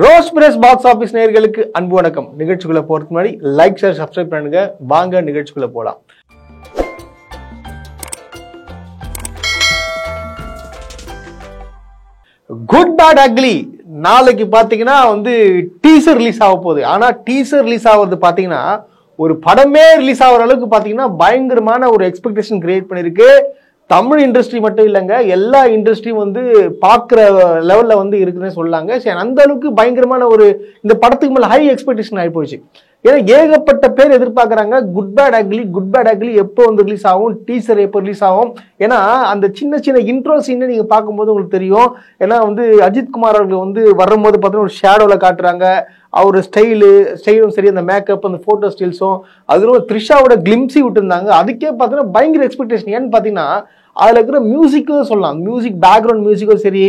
Rose press box office நேயர்களுக்கு அன்பு வணக்கம். நிகழ்ச்சிக்குள்ள போறதுக்கு முன்னாடி லைக் ஷேர் சப்ஸ்கிரைப் பண்ணுங்க. வாங்க நிகழ்ச்சிக்குள்ள போலாம். குட் பேட் அக்லி நாளைக்கு பாத்தீங்கன்னா டீசர் ரிலீஸ் ஆக போகுது. ஆனா டீசர் ரிலீஸ் ஆகுறது பாத்தீங்கன்னா ஒரு படமே ரிலீஸ் ஆகிற அளவுக்கு பாத்தீங்கன்னா பயங்கரமான ஒரு எக்ஸ்பெக்டேஷன் கிரியேட் பண்ணிருக்கு. தமிழ் இண்டஸ்ட்ரி மட்டும் இல்லைங்க, எல்லா இண்டஸ்ட்ரியும் பாக்குற லெவல்ல இருக்குன்னு சொல்லாங்க. சரி, அந்த அளவுக்கு பயங்கரமான ஒரு இந்த படத்துக்கு மேல ஹை எக்ஸ்பெக்டேஷன் ஆகி போயிடுச்சு. ஏன்னா ஏகப்பட்ட பேர் எதிர்பார்க்கறாங்க குட் பேட் அக்லி எப்போ ரிலீஸ் ஆகும், டீசர் எப்போ ரிலீஸ் ஆகும். ஏன்னா அந்த சின்ன சின்ன இன்ட்ரோ சீன் நீங்க பார்க்கும்போது உங்களுக்கு தெரியும். ஏன்னா அஜித் குமார் அவர்கள் வரும்போது பார்த்தீங்கன்னா ஒரு ஷேடோல காட்டுறாங்க. அவர் ஸ்டைலும் சரி, அந்த மேக்கப், அந்த போட்டோ ஸ்டில்ஸும், அதுல த்ரிஷாவோட கிளிம்ஸி விட்டுருந்தாங்க. அதுக்கே பார்த்தீங்கன்னா பயங்கர எக்ஸ்பெக்டேஷன். ஏன்னு பார்த்தீங்கன்னா அதுல இருக்கிற மியூசிக்கும் சொல்லலாம், மியூசிக் பேக்ரவுண்ட் மியூசிக்கும் சரி,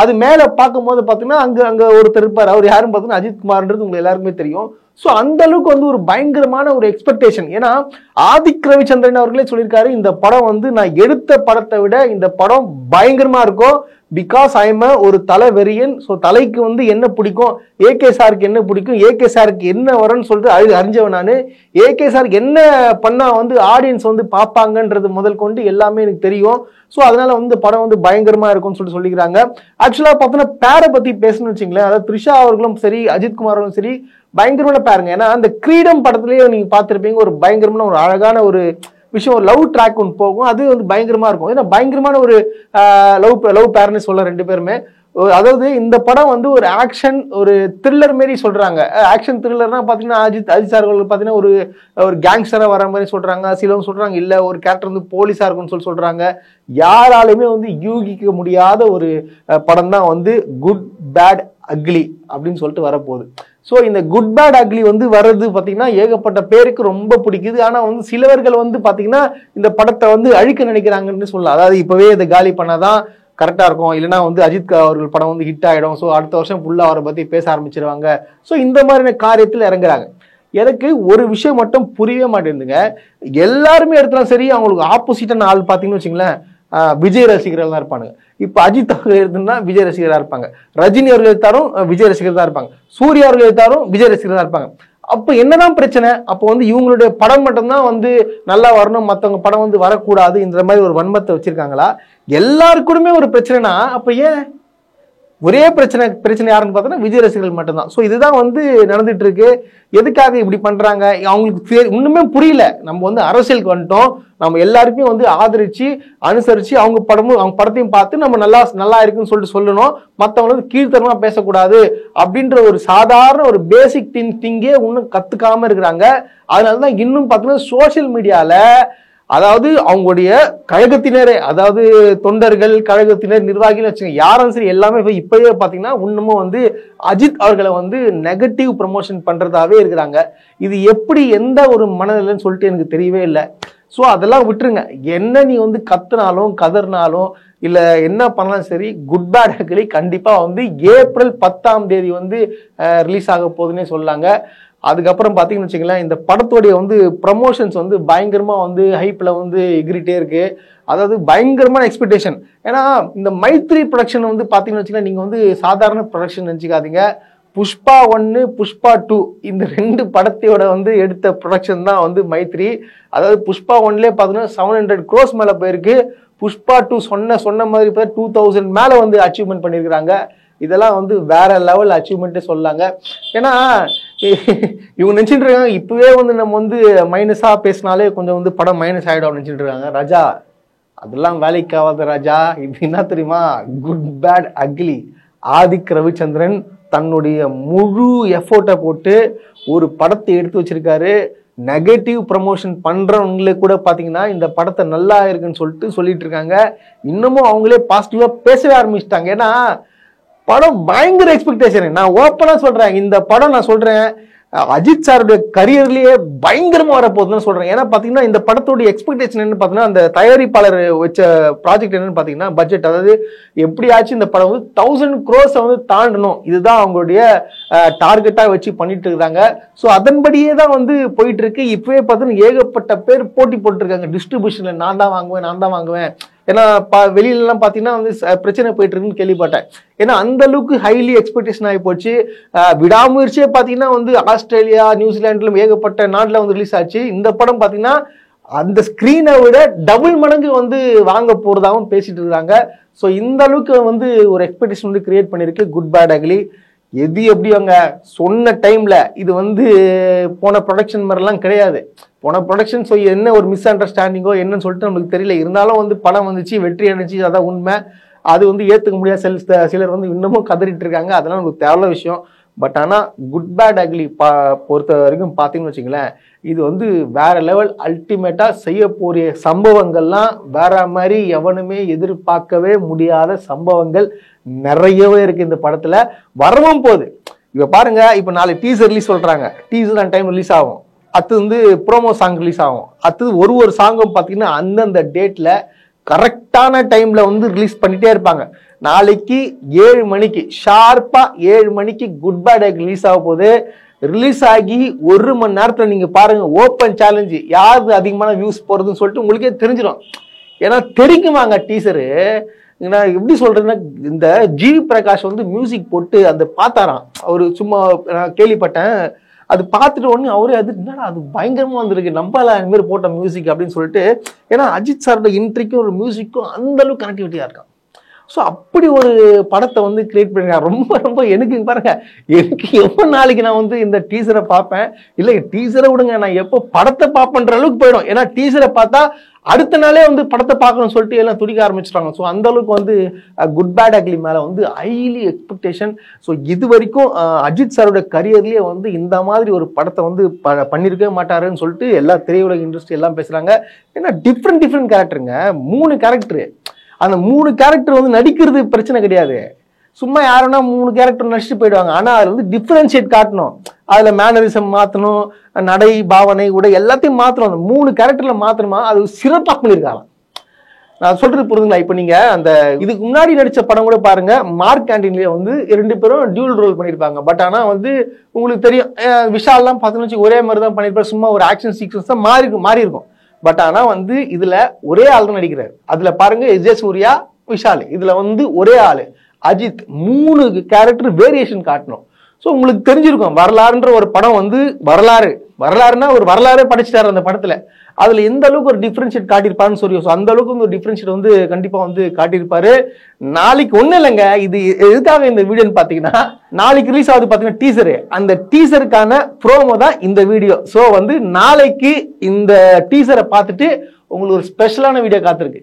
அது மேல பார்க்கும்போது பார்த்தீங்கன்னா அங்க ஒருத்தர் இருப்பார். அவர் யாரும் பார்த்தீங்கன்னா அஜித் குமார்ன்றது உங்களுக்கு எல்லாருக்குமே தெரியும். ஸோ அந்த அளவுக்கு ஒரு பயங்கரமான ஒரு எக்ஸ்பெக்டேஷன். ஏன்னா ஆதிக் ரவிச்சந்திரன் அவர்களே சொல்லியிருக்காரு, இந்த படம் நான் எடுத்த படத்தை விட இந்த படம் பயங்கரமா இருக்கும். பிகாஸ் ஐம் ஒரு தலை வெறியன். ஸோ தலைக்கு என்ன பிடிக்கும், ஏகே சாருக்கு என்ன பிடிக்கும், ஏகே சாருக்கு என்ன வரும்னு சொல்லிட்டு அறிஞ்சவன் நான். ஏகே சாருக்கு என்ன பண்ணா ஆடியன்ஸ் பார்ப்பாங்கன்றது முதல் கொண்டு எல்லாமே எனக்கு தெரியும். ஸோ அதனால படம் பயங்கரமா இருக்கும்னு சொல்லிக்கிறாங்க. ஆக்சுவலா பார்த்தோன்னா பேரை பத்தி பேசணும்னு வச்சுங்களேன். அதாவது த்ரிஷா அவர்களும் சரி, அஜித் குமாரும் சரி, பயங்கரமான பேருங்க. ஏன்னா அந்த கிரீடம் படத்திலேயே நீங்க பார்த்திருப்பீங்க, ஒரு பயங்கரமான ஒரு அழகான ஒரு விஷயம், ஒரு லவ் ட்ராக் ஒன்று போகும். அது பயங்கரமா இருக்கும். ஏன்னா பயங்கரமான ஒரு லவ் பேர்னு சொல்ல ரெண்டு பேருமே. அதாவது இந்த படம் ஒரு ஆக்ஷன், ஒரு த்ரில்லர் மாரி சொல்றாங்க. ஆக்ஷன் த்ரில்லர்னா பாத்தீங்கன்னா அஜித் சார்கள் பாத்தீங்கன்னா ஒரு கேங்ஸ்டரா வர மாதிரி சொல்றாங்க. சிலவங்க சொல்றாங்க இல்ல ஒரு கேரக்டர் போலீஸா இருக்கும்னு சொல்றாங்க. யாராலுமே யூகிக்க முடியாத ஒரு படம் தான் குட் பேட் அக்லி அப்படின்னு சொல்லிட்டு வரப்போகுது. ஸோ இந்த குட் பேட் அக்லி வர்றது பார்த்தீங்கன்னா ஏகப்பட்ட பேருக்கு ரொம்ப பிடிக்குது. ஆனால் சிலவர்கள் பார்த்தீங்கன்னா இந்த படத்தை அழிக்க நினைக்கிறாங்கன்னு சொல்லலாம். அதாவது இப்பவே இதை காலி பண்ணாதான் கரெக்டாக இருக்கும், இல்லைன்னா அஜித் அவர்கள் படம் ஹிட் ஆகிடும். ஸோ அடுத்த வருஷம் ஃபுல்லாக அவரை பற்றி பேச ஆரம்பிச்சிருவாங்க. ஸோ இந்த மாதிரியான காரியத்தில் இறங்குறாங்க. எனக்கு ஒரு விஷயம் மட்டும் புரியவே மாட்டேங்குதுங்க. எல்லாருமே எடுத்தாலும் சரி, அவங்களுக்கு ஆப்போசிட்டான ஆள் பார்த்தீங்கன்னு வச்சுங்களேன், விஜய் ரசிகர்கள் தான் இருப்பாங்க. இப்ப அஜித் அவர்கள் எடுத்தா விஜய் ரசிகரா இருப்பாங்க, ரஜினி அவர்கள் எடுத்தாலும் விஜய் ரசிகர் தான் இருப்பாங்க, சூர்யா அவர்கள் எடுத்தாலும் விஜய் ரசிகர் தான் இருப்பாங்க. அப்ப என்னதான் பிரச்சனை? அப்போ இவங்களுடைய படம் மட்டும்தான் நல்லா வரணும், மத்தவங்க படம் வரக்கூடாது, இந்த மாதிரி ஒரு வன்மத்தை வச்சிருக்காங்களா? எல்லாருக்குமே ஒரு பிரச்சனைனா அப்ப ஏன் ஒரே பிரச்சனை யாருன்னு பார்த்தோன்னா விஜய் ரசிகர்கள் மட்டும்தான். ஸோ இதுதான் நடந்துட்டு இருக்கு. எதுக்காக இப்படி பண்றாங்க அவங்களுக்கு இன்னுமே புரியல. நம்ம அரசியலுக்கு வந்துட்டோம், நம்ம எல்லாருமே ஆதரிச்சு அனுசரிச்சு அவங்க படத்தையும் பார்த்து நம்ம நல்லா இருக்குன்னு சொல்லிட்டு சொல்லணும். மற்றவங்க கீழ்த்தரமா பேசக்கூடாது அப்படின்ற ஒரு சாதாரண ஒரு பேசிக் திங்கே இன்னும் கத்துக்காம இருக்கிறாங்க. அதனாலதான் இன்னும் பார்த்தீங்கன்னா சோசியல் மீடியால, அதாவது அவங்களுடைய கழகத்தினரே, அதாவது தொண்டர்கள், கழகத்தினர், நிர்வாகிகள் வச்சுங்க, யாரும் சரி எல்லாமே இப்பவே பாத்தீங்கன்னா இன்னமும் அஜித் அவர்களை நெகட்டிவ் ப்ரமோஷன் பண்றதாவே இருக்கிறாங்க. இது எப்படி, எந்த ஒரு மனநிலைன்னு சொல்லிட்டு எனக்கு தெரியவே இல்லை. ஸோ அதெல்லாம் விட்டுருங்க. என்ன நீ கத்துனாலும் கதர்னாலும் இல்ல என்ன பண்ணலாம் சரி, குட் பேட் அக்லி கண்டிப்பா ஏப்ரல் 10 ரிலீஸ் ஆக போகுதுன்னே சொல்லாங்க. அதுக்கப்புறம் பாத்தீங்கன்னு வச்சுங்களேன், இந்த படத்துடைய ப்ரமோஷன்ஸ் பயங்கரமா ஹைப்ல எகிரிட்டே இருக்கு. அதாவது பயங்கரமான எக்ஸ்பெக்டேஷன். ஏன்னா இந்த மைத்ரி ப்ரொடக்ஷன் பாத்தீங்கன்னு வச்சுக்கலாம், நீங்க சாதாரண ப்ரொடக்ஷன் நினைச்சுக்காதீங்க. புஷ்பா 1, புஷ்பா 2 இந்த ரெண்டு படத்தையோட எடுத்த ப்ரொடக்ஷன் தான் மைத்ரி. அதாவது புஷ்பா 1லே பாத்தீங்கன்னா 700 crores மேல போயிருக்கு. புஷ்பா 2 சொன்ன மாதிரி 2000 மேல அச்சீவ்மெண்ட் பண்ணிருக்காங்க. இதெல்லாம் வேற லெவல் அச்சீவ்மெண்ட்டே சொல்லாங்க. ஏன்னா இவங்க நினைச்சிட்டு இருக்காங்க இப்பவே நம்ம மைனஸா பேசினாலே கொஞ்சம் படம் மைனஸ் ஆயிடும் நினைச்சிட்டு இருக்காங்க. ராஜா அதெல்லாம் வேலைக்கு ஆகாத ராஜா. இது என்ன தெரியுமா? Good bad ugly Adhik Ravichandran தன்னுடைய முழு எஃபோர்ட்டை போட்டு ஒரு படத்தை எடுத்து வச்சிருக்காரு. நெகட்டிவ் ப்ரமோஷன் பண்றவங்களே கூட பாத்தீங்கன்னா இந்த படத்தை நல்லா இருக்குன்னு சொல்லிட்டு இருக்காங்க. இன்னமும் அவங்களே பாசிட்டிவா பேசவே ஆரம்பிச்சிட்டாங்க. ஏன்னா படம் பயங்கர எக்ஸ்பெக்டேஷன். நான் ஓப்பனா சொல்றேன், இந்த படம் நான் சொல்றேன் அஜித் சாருடைய கரியர்லயே பயங்கரமா வரப்போகுதுன்னு சொல்றேன். ஏன்னா பாத்தீங்கன்னா இந்த படத்தோட எக்ஸ்பெக்டேஷன் என்ன பாத்தீங்கன்னா, அந்த தயாரிப்பாளர் வச்ச ப்ராஜெக்ட் என்னன்னு பாத்தீங்கன்னா பட்ஜெட், அதாவது எப்படியாச்சும் இந்த படம் 1000 crores தாண்டணும், இதுதான் அவங்களுடைய டார்கெட்டா வச்சு பண்ணிட்டு இருக்காங்க. ஸோ அதன்படியே தான் போயிட்டு இருக்கு. இப்பவே பார்த்தீங்கன்னா ஏகப்பட்ட பேர் போட்டி போட்டு இருக்காங்க டிஸ்ட்ரிபியூஷன்ல. நான் தான் வாங்குவேன் ஏன்னா வெளியிலலாம் பார்த்தீங்கன்னா வந்து பிரச்சனை போயிட்டு இருக்குன்னு கேள்விப்பட்டேன். ஏன்னா அந்த அளவுக்கு ஹைலி எக்ஸ்பெக்டேஷன் ஆகி போச்சு. விடாமுயற்சியே பார்த்தீங்கன்னா வந்து ஆஸ்திரேலியா, நியூசிலாண்டிலும் ஏகப்பட்ட நாட்டில் வந்து ரிலீஸ் ஆச்சு. இந்த படம் பார்த்தீங்கன்னா அந்த ஸ்க்ரீனை விட டபுள் மடங்கு வந்து வாங்க போறதாகவும் பேசிட்டு இருக்காங்க. ஸோ இந்த அளவுக்கு வந்து ஒரு எக்ஸ்பெக்டேஷன் வந்து கிரியேட் பண்ணிருக்கு குட் பேட் அக்லி. எது எப்படி அவங்க சொன்ன டைம்ல இது வந்து போன ப்ரொடக்ஷன் மாதிரிலாம் கிடையாது. போன ப்ரொடக்ஷன் ஸோ என்ன ஒரு மிஸ் அண்டர்ஸ்டாண்டிங்கோ என்னன்னு சொல்லிட்டு நம்மளுக்கு தெரியல. இருந்தாலும் வந்து படம் வந்துச்சு, வெற்றி அடைஞ்சி, அதான் உண்மை. அது வந்து ஏற்றுக்க முடியாத சிலர் வந்து இன்னமும் கதறிட்டு இருக்காங்க. அதெல்லாம் நமக்கு தேவையான விஷயம். பட் ஆனால் குட் பேட் அக்லி பொறுத்த வரைக்கும் பார்த்தீங்கன்னு வச்சுங்களேன், இது வந்து வேற லெவல். அல்டிமேட்டாக செய்ய போகிற சம்பவங்கள்லாம் வேற மாதிரி எவனுமே எதிர்பார்க்கவே முடியாத சம்பவங்கள் நிறையவே இருக்கு இந்த படத்துல. வரவும் போகுது. இப்ப பாருங்க, இப்ப நாளை டீசர் ரிலீஸ் சொல்றாங்க. டீசர் அந்த டைம் ரிலீஸ் ஆகும். அது வந்து ப்ரோமோ சாங் ரிலீஸ் ஆகும். அது ஒரு சாங்கும் பார்த்தீங்கன்னா அந்தந்த டேட்ல கரெக்டான டைம்ல வந்து ரிலீஸ் பண்ணிட்டே இருப்பாங்க. நாளைக்கு 7 மணிக்கு ஷார்ப்பா 7 மணிக்கு குட் பேட் அக்லி ரிலீஸ் ஆக போகுது. ரிலீஸ் ஆகி 1 மணி நேரத்துல நீங்க பாருங்க, ஓப்பன் சேலஞ்சு யாருக்கு அதிகமான வியூஸ் போறதுன்னு சொல்லிட்டு உங்களுக்கே தெரிஞ்சிடும். ஏன்னா தெரிக்குமாங்க டீசரு. நான் எப்படி சொல்றேன்னா, இந்த ஜிவி பிரகாஷ் வந்து மியூசிக் போட்டு அந்த பார்த்தாராம். அவரு சும்மா நான் கேள்விப்பட்டேன். அது பார்த்துட்டு உடனே அவரே அது என்னடா அது பயங்கரமா வந்திருக்கு, நம்பலாம் இந்த மாதிரி போட்ட மியூசிக் அப்படின்னு சொல்லிட்டு. ஏன்னா அஜித் சாரோட இன்ட்ரிக்கும் ஒரு மியூசிக்கும் அந்த அளவுக்கு கனெக்டிவிட்டியா இருக்கான். ஸோ அப்படி ஒரு படத்தை வந்து கிரியேட் பண்ணிருக்காங்க. ரொம்ப ரொம்ப எனக்கு பாருங்க, எனக்கு எப்போ நாளைக்கு நான் வந்து இந்த டீசரை பார்ப்பேன், இல்லை டீசரை விடுங்க, நான் எப்போ படத்தை பார்ப்பேன்ற அளவுக்கு போயிடும். ஏன்னா டீசரை பார்த்தா அடுத்த நாளே வந்து படத்தை பார்க்கணும்னு சொல்லிட்டு எல்லாம் துடிக்க ஆரம்பிச்சிட்டாங்க. ஸோ அந்த அளவுக்கு வந்து குட் பேட் அக்லி மேலே வந்து ஹைலி எக்ஸ்பெக்டேஷன். ஸோ இது வரைக்கும் அஜித் சாரோட கரியர்லேயே வந்து இந்த மாதிரி ஒரு படத்தை வந்து பண்ணியிருக்கவே மாட்டாருன்னு சொல்லிட்டு எல்லா திரையுலக இண்டஸ்ட்ரி எல்லாம் பேசுகிறாங்க. ஏன்னா டிஃப்ரெண்ட் கேரக்டருங்க, 3 கேரக்டரு. அந்த 3 கேரக்டர் வந்து நடிக்கிறது பிரச்சனை கிடையாது. சும்மா யாருன்னா 3 கேரக்டர் நடிச்சுட்டு போயிடுவாங்க. ஆனால் அதில் வந்து டிஃப்ரென்ஷியேட் காட்டணும். அதில் மேனரிசம் மாற்றணும், நடை, பாவனை, உடை எல்லாத்தையும் மாற்றணும். அந்த 3 கேரக்டரில் மாற்றணுமா, அது சிறப்பாக பண்ணியிருக்காங்க. நான் சொல்றது புரிதுங்களா? இப்போ நீங்க அந்த இதுக்கு முன்னாடி நடிச்ச படம் கூட பாருங்க, மார்க் ஆண்டனிலே வந்து 2 பேரும் டியூல் ரோல் பண்ணியிருப்பாங்க. பட் ஆனால் வந்து உங்களுக்கு தெரியும், விஷால்லாம் பார்த்தீங்கன்னு ஒரே மாதிரி தான் பண்ணியிருப்பாரு. சும்மா ஒரு ஆக்ஷன் சீக்வன்ஸ் தான் மாறி இருக்கும். பட் ஆனா வந்து இதுல ஒரே ஆள் தான் நடிக்கிறாரு. அதுல பாருங்க, எஸ்.ஜே. சூர்யா, விஷால். இதுல வந்து ஒரே ஆளு அஜித். 3 கேரக்டர் வேரியேஷன் காட்டணும். ஸோ உங்களுக்கு தெரிஞ்சிருக்கும், வரலாறுன்ற ஒரு படம் வந்து வரலாறுனா ஒரு வரலாறே படிச்சுட்டாரு அந்த படத்துல. அதுல எந்த அளவுக்கு ஒரு டிஃபரன்ஷியேட் காட்டியிருப்பாருன்னு சொல்லி, ஸோ அந்த அளவுக்கு வந்து ஒரு டிஃபரன்ஷியேட் வந்து கண்டிப்பா வந்து காட்டியிருப்பாரு. நாளைக்கு ஒன்றும் இல்லைங்க, இது எதுக்காக இந்த வீடியோன்னு பார்த்தீங்கன்னா, நாளைக்கு ரிலீஸ் ஆகுது பார்த்தீங்கன்னா டீசரு. அந்த டீசருக்கான ப்ரோமோ தான் இந்த வீடியோ. ஸோ வந்து நாளைக்கு இந்த டீசரை பார்த்துட்டு உங்களுக்கு ஒரு ஸ்பெஷலான வீடியோ காத்திருக்கு.